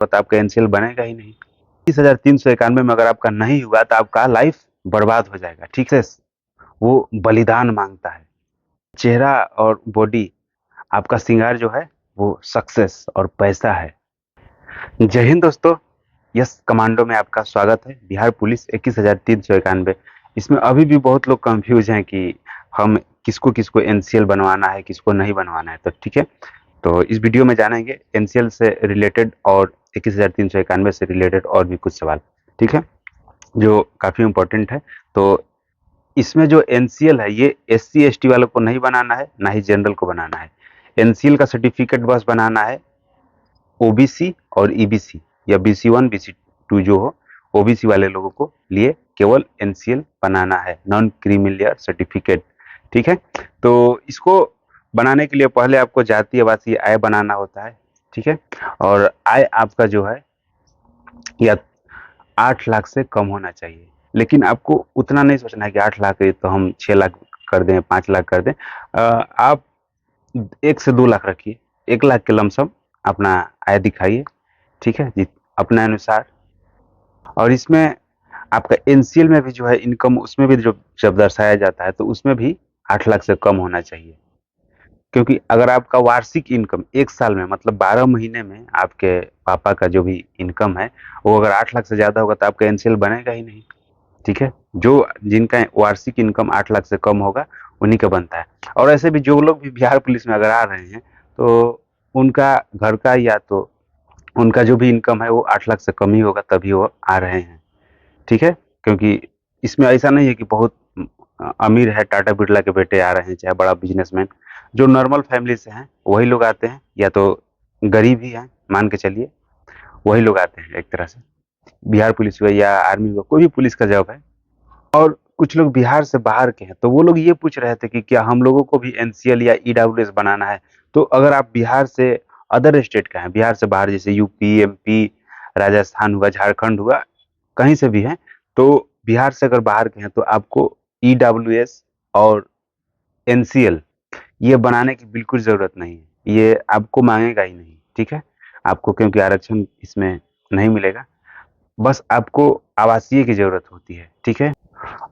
तो आपका एनसीएल बनेगा ही नहीं। 30,391 में अगर आपका नहीं हुआ तो आपका लाइफ बर्बाद हो जाएगा। ठीक है, वो बलिदान मांगता है। चेहरा और बॉडी, आपका श्रृंगार जो है वो सक्सेस और पैसा है। जय हिंद दोस्तों, यस कमांडो में आपका स्वागत है। बिहार पुलिस 21,391। इसमें अभी भी बहुत लोग कंफ्यूज हैं कि हम किसको किसको एनसीएल बनवाना है, किसको नहीं बनवाना है। तो ठीक है, तो इस वीडियो में जानेंगे एनसीएल से रिलेटेड और 21,391 से रिलेटेड और भी कुछ सवाल, ठीक है, जो काफ़ी इम्पोर्टेंट है। तो इसमें जो एनसीएल है ये एससी एसटी वालों को नहीं बनाना है, ना ही जनरल को बनाना है। एनसीएल का सर्टिफिकेट बस बनाना है ओबीसी और ईबीसी या बीसी 1 बीसी 2 जो हो, ओबीसी वाले लोगों को लिए केवल एनसीएल बनाना है, नॉन क्रीमिलियर सर्टिफिकेट। ठीक है, तो इसको बनाने के लिए पहले आपको जातीय आवासीय आय बनाना होता है। ठीक है, और आय आपका जो है या 8 लाख से कम होना चाहिए। लेकिन आपको उतना नहीं सोचना है कि 8 लाख है तो हम 6 लाख कर दें, 5 लाख कर दें। आप 1 से 2 लाख रखिए, 1 लाख के लमसम अपना आय दिखाइए। ठीक है जी, अपने अनुसार। और इसमें आपका एनसीएल में भी जो है इनकम, उसमें भी जो जब दर्शाया जाता है तो उसमें भी 8 लाख से कम होना चाहिए। क्योंकि अगर आपका वार्षिक इनकम 1 साल में मतलब 12 महीने में आपके पापा का जो भी इनकम है वो अगर 8 लाख से ज़्यादा होगा तो आपका एनसीएल बनेगा ही नहीं। ठीक है, जो जिनका वार्षिक इनकम 8 लाख से कम होगा उन्हीं का बनता है। और ऐसे भी जो लोग भी बिहार पुलिस में अगर आ रहे हैं तो उनका घर का या तो उनका जो भी इनकम है वो 8 लाख से कम ही होगा, तभी वो आ रहे हैं। ठीक है, क्योंकि इसमें ऐसा नहीं है कि बहुत अमीर है, टाटा बिरला के बेटे आ रहे हैं, चाहे बड़ा बिजनेसमैन। जो नॉर्मल फैमिली से हैं वही लोग आते हैं, या तो गरीब ही हैं मान के चलिए, वही लोग आते हैं एक तरह से। बिहार पुलिस हुआ या आर्मी हुआ, कोई भी पुलिस का जॉब है। और कुछ लोग बिहार से बाहर के हैं तो वो लोग ये पूछ रहे थे कि क्या हम लोगों को भी एनसीएल या ईडब्ल्यूएस बनाना है। तो अगर आप बिहार से अदर स्टेट का हैं, बिहार से बाहर जैसे यूपी, एमपी, राजस्थान हुआ, झारखंड हुआ, कहीं से भी हैं, तो बिहार से अगर बाहर के हैं तो आपको ईडब्ल्यूएस और एनसीएल ये बनाने की बिल्कुल ज़रूरत नहीं है। ये आपको मांगेगा ही नहीं। ठीक है, आपको क्योंकि आरक्षण इसमें नहीं मिलेगा, बस आपको आवासीय की ज़रूरत होती है। ठीक है,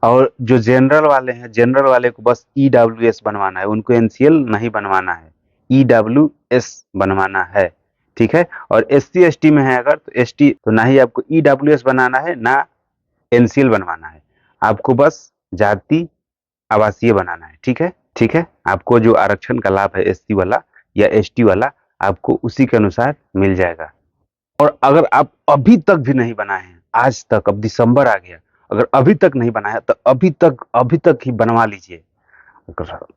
और जो जनरल वाले हैं, जनरल वाले को बस ईडब्ल्यूएस बनवाना है, उनको एनसीएल नहीं बनवाना है, ईडब्ल्यूएस बनवाना है। ठीक है, और एससी एसटी में है अगर तो एसटी तो ना ही आपको ईडब्ल्यूएस बनाना है ना एनसीएल बनवाना है, आपको बस जाति आवासीय बनाना है। ठीक है, ठीक है, आपको जो आरक्षण का लाभ है एससी वाला या एसटी वाला, आपको उसी के अनुसार मिल जाएगा। और अगर आप अभी तक भी नहीं बनाए हैं, आज तक, अब दिसंबर आ गया, अगर अभी तक नहीं बनाया तो अभी तक ही बनवा लीजिए।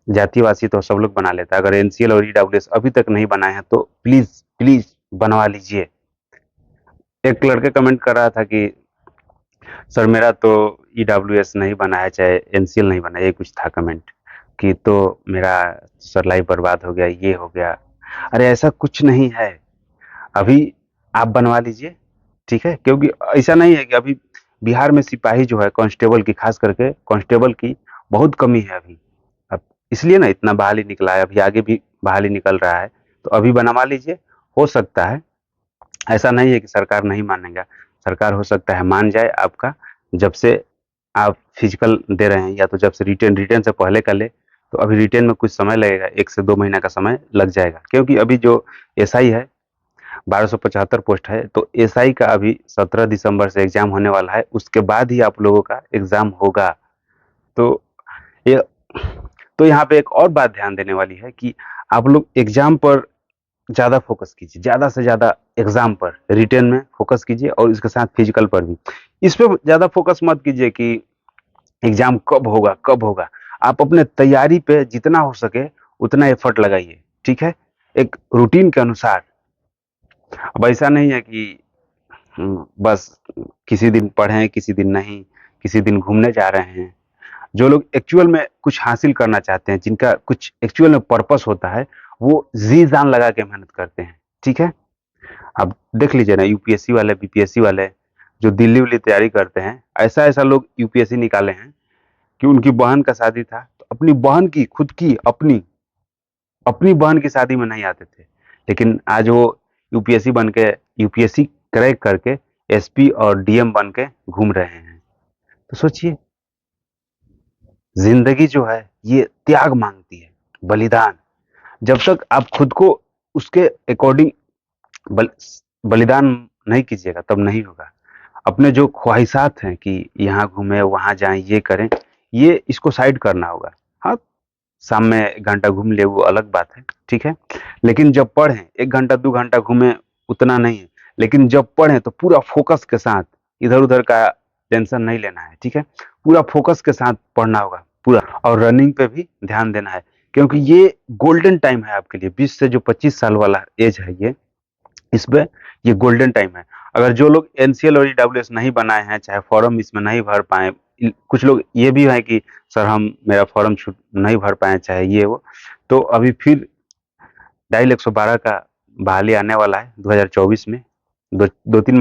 जातिवासी तो सब लोग बना लेता है, अगर एनसीएल और ईडब्ल्यूएस अभी तक नहीं बनाए हैं तो प्लीज प्लीज बनवा लीजिए। एक लड़के कमेंट कर रहा था कि सर मेरा तो ईडब्ल्यूएस नहीं बना है, चाहे एनसीएल नहीं बना है, ये कुछ था कमेंट कि तो मेरा सर लाइफ बर्बाद हो गया, ये हो गया। अरे ऐसा कुछ नहीं है, अभी आप बनवा लीजिए। ठीक है, क्योंकि ऐसा नहीं है कि अभी बिहार में सिपाही जो है कांस्टेबल की, खास करके कांस्टेबल की बहुत कमी है अभी। अब इसलिए ना इतना बहाली निकला है, अभी आगे भी बहाली निकल रहा है, तो अभी बनवा लीजिए। हो सकता है, ऐसा नहीं है कि सरकार नहीं मानेगा, सरकार हो सकता है मान जाए आपका, जब से आप फिजिकल दे रहे हैं, या तो जब से रिटेन, रिटेन से पहले का ले तो अभी रिटेन में कुछ समय लगेगा, 1 से 2 महीना का समय लग जाएगा। क्योंकि अभी जो एसआई है 1275 पोस्ट है, तो एसआई का अभी 17 दिसंबर से एग्जाम होने वाला है, उसके बाद ही आप लोगों का एग्जाम होगा। तो ये, तो यहाँ पे एक और बात ध्यान देने वाली है कि आप लोग एग्जाम पर ज़्यादा फोकस कीजिए, ज़्यादा से ज़्यादा एग्जाम पर, रिटेन में फोकस कीजिए और इसके साथ फिजिकल पर भी। इस पे ज़्यादा फोकस मत कीजिए कि एग्जाम कब होगा कब होगा। आप अपने तैयारी पे जितना हो सके उतना एफर्ट लगाइए। ठीक है, एक रूटीन के अनुसार। अब ऐसा नहीं है कि बस किसी दिन पढ़ें, किसी दिन नहीं, किसी दिन घूमने जा रहे हैं। जो लोग एक्चुअल में कुछ हासिल करना चाहते हैं, जिनका कुछ एक्चुअल में पर्पस होता है, वो जी जान लगा के मेहनत करते हैं। ठीक है, अब देख लीजिए ना, यूपीएससी वाले, बीपीएससी वाले जो दिल्ली वाली तैयारी करते हैं, ऐसा ऐसा लोग यूपीएससी निकाले हैं कि उनकी बहन का शादी था तो अपनी बहन की, खुद की अपनी अपनी बहन की शादी में नहीं आते थे, लेकिन आज वो यूपीएससी बन के यूपीएससी क्रैक करके एसपी और डीएम बन के घूम रहे हैं। तो सोचिए, जिंदगी जो है ये त्याग मांगती है, बलिदान। जब तक आप खुद को उसके अकॉर्डिंग बल, बलिदान नहीं कीजिएगा तब नहीं होगा। अपने जो ख्वाहिशात हैं कि यहाँ घूमें वहाँ जाएं ये करें, ये इसको साइड करना होगा। हाँ, शाम में 1 घंटा घूम ले वो अलग बात है, ठीक है। लेकिन जब पढ़ें 1 घंटा 2 घंटा घूमें उतना नहीं है, लेकिन जब पढ़ें तो पूरा फोकस के साथ, इधर-उधर का टेंशन नहीं लेना है, ठीक है। पूरा फोकस के साथ पढ़ना होगा पूरा, और रनिंग पे भी ध्यान देना है, क्योंकि ये गोल्डन टाइम है आपके लिए। 20 से जो 25 साल वाला एज है ये, इसमें ये गोल्डन टाइम है। अगर जो लोग एनसीएल और ईडब्ल्यूएस नहीं बनाए हैं, चाहे फॉर्म इसमें नहीं भर पाए, कुछ लोग ये भी हैं कि सर हम मेरा फॉर्म छूट नहीं भर पाए, चाहे ये वो, तो अभी फिर डायल 112 का बहाली आने वाला है 2024 में। दो तीन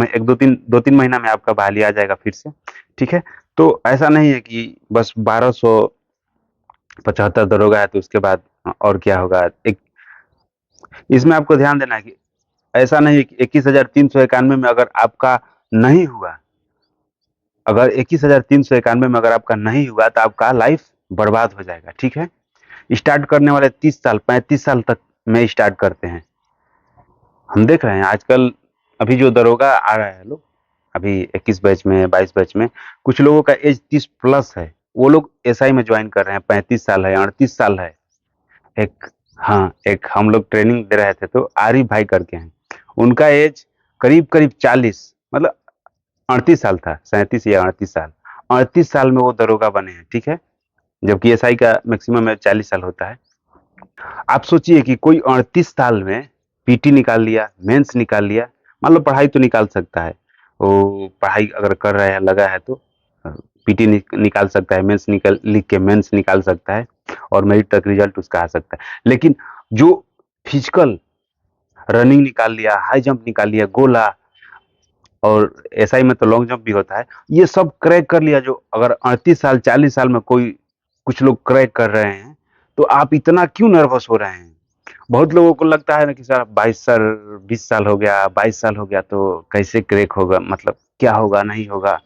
महीना में आपका बहाली आ जाएगा फिर से, ठीक है। तो ऐसा नहीं है कि बस 1275 दरोगा है तो उसके बाद और क्या होगा। एक इसमें आपको ध्यान देना है कि ऐसा नहीं है कि 21,391 में अगर आपका नहीं हुआ, अगर 21,391 में अगर आपका नहीं हुआ तो आपका लाइफ बर्बाद हो जाएगा, ठीक है। स्टार्ट करने वाले 30 साल 35 साल तक में स्टार्ट करते हैं। हम देख रहे हैं आजकल, अभी जो दरोगा आ रहा है लोग, अभी 21 बैच में 22 बैच में, कुछ लोगों का एज 30 प्लस है, वो लोग एसआई में ज्वाइन कर रहे हैं। 35 साल है, 38 साल है। एक हाँ, एक हम लोग ट्रेनिंग दे रहे थे तो आरिफ भाई करके हैं, उनका एज करीब करीब 40, मतलब 38 साल था, 37 या 38 साल। 38 साल में वो दरोगा बने हैं, ठीक है। जबकि एसआई का मैक्सिमम है 40 साल होता है। आप सोचिए कि कोई 38 साल में पीटी निकाल लिया, मेंस निकाल लिया। मान लो पढ़ाई तो निकाल सकता है, वो पढ़ाई अगर कर रहा है, लगा है तो पीटी निकाल सकता है, मेंस निकल लिख के मेंस निकाल सकता है और मेरिट तक रिजल्ट उसका आ सकता है। लेकिन जो फिजिकल रनिंग निकाल लिया, हाई जंप निकाल लिया, गोला, और एसआई में तो लॉन्ग जंप भी होता है, ये सब क्रैक कर लिया। जो अगर 38 साल 40 साल में कोई कुछ लोग क्रैक कर रहे हैं, तो आप इतना क्यों नर्वस हो रहे हैं? बहुत लोगों को लगता है ना कि सर 22 साल 20 साल हो गया, 22 साल हो गया तो कैसे क्रैक होगा, मतलब क्या होगा नहीं होगा।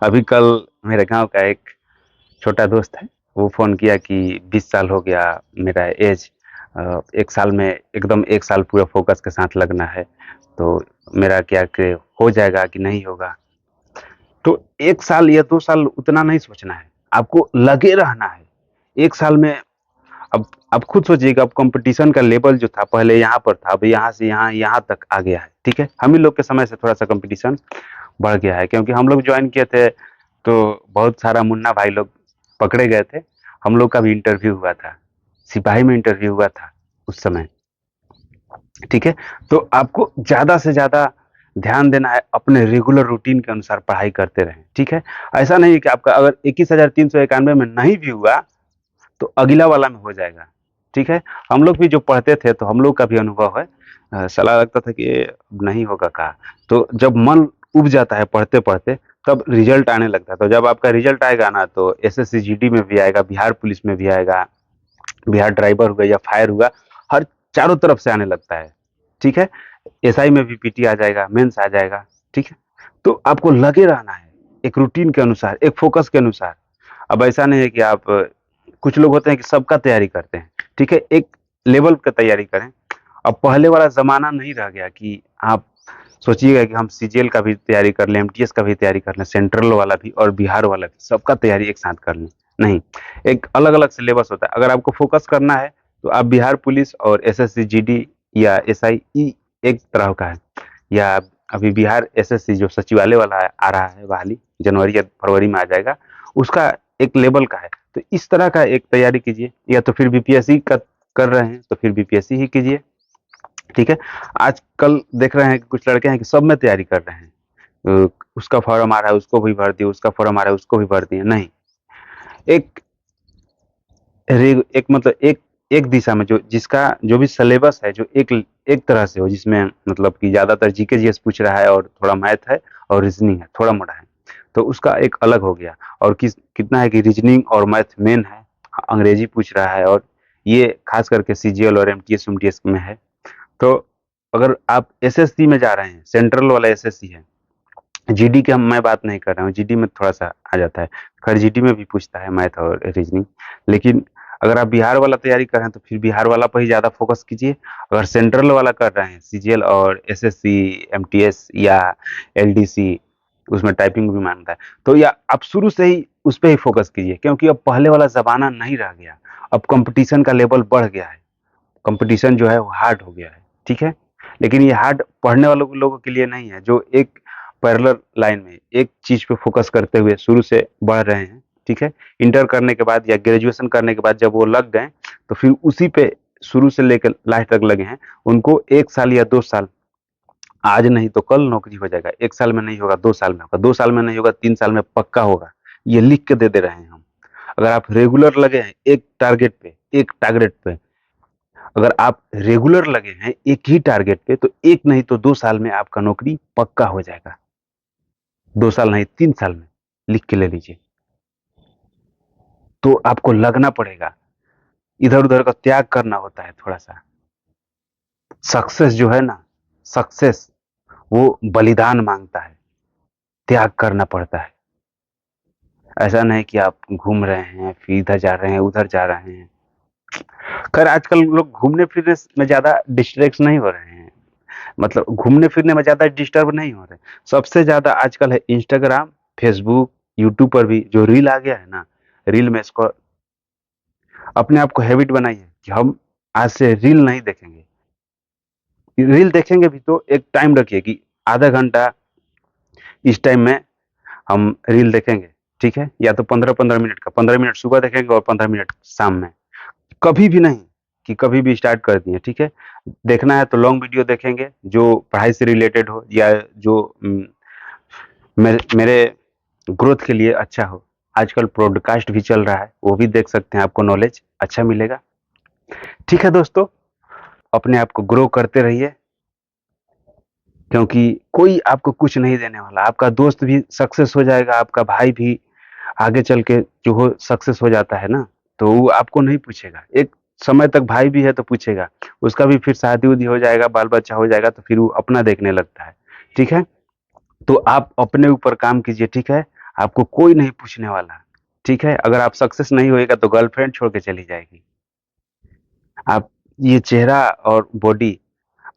अभी कल मेरे गांव का एक छोटा दोस्त है, वो फ़ोन किया कि 20 साल हो गया मेरा एज, 1 साल में एकदम 1 साल पूरा फ़ोकस के साथ लगना है, तो मेरा क्या हो जाएगा कि नहीं होगा? तो 1 साल या 2 साल उतना नहीं सोचना है, आपको लगे रहना है। 1 साल में अब आप खुद सोचिएगा, अब कॉम्पिटिशन का लेवल जो था पहले यहाँ पर था, अब यहाँ से यहाँ तक आ गया है, ठीक है। हम ही लोग के समय से थोड़ा-सा कॉम्पिटिशन बढ़ गया है, क्योंकि हम लोग ज्वाइन किए थे तो बहुत सारा मुन्ना भाई लोग पकड़े गए थे। हम लोग का भी इंटरव्यू हुआ था, सिपाही में इंटरव्यू हुआ था उस समय, ठीक है। तो आपको ज़्यादा से ज़्यादा ध्यान देना है, अपने रेगुलर रूटीन के अनुसार पढ़ाई करते रहें, ठीक है। ऐसा नहीं है कि आपका अगर 21,391 में नहीं भी हुआ तो अगला वाला में हो जाएगा, ठीक है। हम लोग भी जो पढ़ते थे तो हम लोग का भी अनुभव है, साला लगता था कि अब नहीं होगा का, तो जब मन उब जाता है पढ़ते पढ़ते तब रिजल्ट आने लगता है। तो जब आपका रिजल्ट आएगा ना तो एसएससी जीडी में भी आएगा, बिहार पुलिस में भी आएगा, बिहार ड्राइवर हुआ या फायर हुआ, हर चारों तरफ से आने लगता है, ठीक है। एसआई में भी पीटी आ जाएगा, मेंस आ जाएगा, ठीक है। तो आपको लगे रहना है एक रूटीन के अनुसार, एक फोकस के अनुसार। अब ऐसा नहीं है कि आप, कुछ लोग होते हैं कि सबका तैयारी करते हैं, ठीक है, एक लेवल का तैयारी करें। अब पहले वाला ज़माना नहीं रह गया कि आप सोचिएगा कि हम सीजीएल का भी तैयारी कर लें, एमटीएस का भी तैयारी कर लें, सेंट्रल वाला भी और बिहार वाला भी, सबका तैयारी एक साथ कर लें। नहीं, एक अलग-अलग सिलेबस होता है। अगर आपको फोकस करना है तो आप बिहार पुलिस और एसएससी जीडी या एसआई एक तरह का है, या अभी बिहार एसएससी जो सचिवालय वाला आ रहा है बहाली, जनवरी या फरवरी में आ जाएगा, उसका एक लेवल का है। तो इस तरह का एक तैयारी कीजिए, या तो फिर बीपीएससी का कर रहे हैं तो फिर बीपीएससी ही कीजिए, ठीक है। आजकल देख रहे हैं कि कुछ लड़के हैं कि सब में तैयारी कर रहे हैं, उसका फॉर्म आ रहा है उसको भी भर दिए, उसका फॉर्म आ रहा है उसको भी भर दिए। नहीं, एक एक मतलब एक दिशा में, जो जिसका जो भी सिलेबस है, जो एक एक तरह से हो, जिसमें मतलब कि ज्यादातर जीके जीएस पूछ रहा है और थोड़ा मैथ है और रीजनिंग है, थोड़ा मोड़ा है, तो उसका एक अलग हो गया। और कितना है कि रीजनिंग और मैथ मेन है, अंग्रेजी पूछ रहा है, और ये खास करके सीजीएल और एमटीएस में है। तो अगर आप एसएससी में जा रहे हैं, सेंट्रल वाला एसएससी है, जीडी की मैं बात नहीं कर रहा हूँ, जीडी में थोड़ा सा आ जाता है, खैर जीडी में भी पूछता है मैथ और रीजनिंग, लेकिन अगर आप बिहार वाला तैयारी कर रहे हैं तो फिर बिहार वाला पर ही ज़्यादा फोकस कीजिए। अगर सेंट्रल वाला कर रहे हैं, सीजीएल और एसएससी, एमटीएस या एलडीसी, उसमें टाइपिंग भी मांगता है, तो या आप शुरू से ही उस पर ही फोकस कीजिए, क्योंकि अब पहले वाला ज़माना नहीं रह गया, अब कंपटीशन का लेवल बढ़ गया है, कंपटीशन जो है वो हार्ड हो गया है, ठीक है। लेकिन ये हार्ड पढ़ने वालों लोगों के लिए नहीं है, जो एक पैरेलल लाइन में एक चीज पे फोकस करते हुए शुरू से बढ़ रहे हैं, ठीक है। इंटर करने के बाद या ग्रेजुएशन करने के बाद जब वो लग गए तो फिर उसी पे शुरू से लेकर लास्ट तक लगे हैं, उनको 1 साल या 2 साल, आज नहीं तो कल नौकरी हो जाएगा, 1 साल में नहीं होगा 2 साल में होगा, 2 साल में नहीं होगा 3 साल में पक्का होगा, ये लिख के दे रहे हैं हम। अगर आप रेगुलर लगे हैं एक टारगेट पे, अगर आप रेगुलर लगे हैं एक ही टारगेट पे, तो एक नहीं तो 2 साल में आपका नौकरी पक्का हो जाएगा, 2 साल नहीं 3 साल में, लिख के ले लीजिए। तो आपको लगना पड़ेगा, इधर उधर का त्याग करना होता है थोड़ा सा। सक्सेस जो है ना, सक्सेस वो बलिदान मांगता है, त्याग करना पड़ता है। ऐसा नहीं कि आप घूम रहे हैं, फिर इधर जा रहे हैं उधर जा रहे हैं। खैर आजकल लोग घूमने फिरने में ज्यादा डिस्ट्रैक्ट नहीं हो रहे हैं, मतलब घूमने फिरने में ज्यादा डिस्टर्ब नहीं हो रहे। सबसे ज्यादा आजकल है इंस्टाग्राम, फेसबुक, यूट्यूब पर भी जो रील आ गया है ना, रील में इसको अपने आप को हैबिट बनाइए कि हम आज से रील नहीं देखेंगे। रील देखेंगे भी तो एक टाइम रखिए कि आधा घंटा इस टाइम में हम रील देखेंगे, ठीक है। या तो 15-15 मिनट का, 15 मिनट सुबह देखेंगे और 15 मिनट शाम में। कभी भी नहीं कि कभी भी स्टार्ट कर दिए, ठीक है। देखना है तो लॉन्ग वीडियो देखेंगे जो पढ़ाई से रिलेटेड हो, या जो मेरे ग्रोथ के लिए अच्छा हो। आजकल पॉडकास्ट भी चल रहा है, वो भी देख सकते हैं, आपको नॉलेज अच्छा मिलेगा। ठीक है दोस्तों, अपने आप को ग्रो करते रहिए, क्योंकि कोई आपको कुछ नहीं देने वाला। आपका दोस्त भी सक्सेस हो जाएगा, आपका भाई भी आगे चल के जो हो सक्सेस हो जाता है ना, तो वो आपको नहीं पूछेगा। एक समय तक भाई भी है तो पूछेगा, उसका भी फिर शादी उदी हो जाएगा, बाल बच्चा हो जाएगा, तो फिर वो अपना देखने लगता है, ठीक है। तो आप अपने ऊपर काम कीजिए, ठीक है। आपको कोई नहीं पूछने वाला, ठीक है। अगर आप सक्सेस नहीं होएगा तो गर्लफ्रेंड छोड़ के चली जाएगी। आप, ये चेहरा और बॉडी,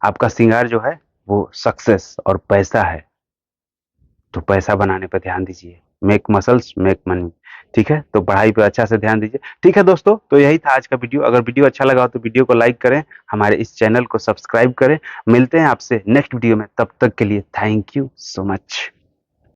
आपका श्रृंगार जो है वो सक्सेस और पैसा है, तो पैसा बनाने पर ध्यान दीजिए। मेक मसल्स मेक मनी, ठीक है। तो पढ़ाई पे अच्छा से ध्यान दीजिए, ठीक है दोस्तों। तो यही था आज का वीडियो। अगर वीडियो अच्छा लगा हो तो वीडियो को लाइक करें, हमारे इस चैनल को सब्सक्राइब करें। मिलते हैं आपसे नेक्स्ट वीडियो में, तब तक के लिए थैंक यू सो मच।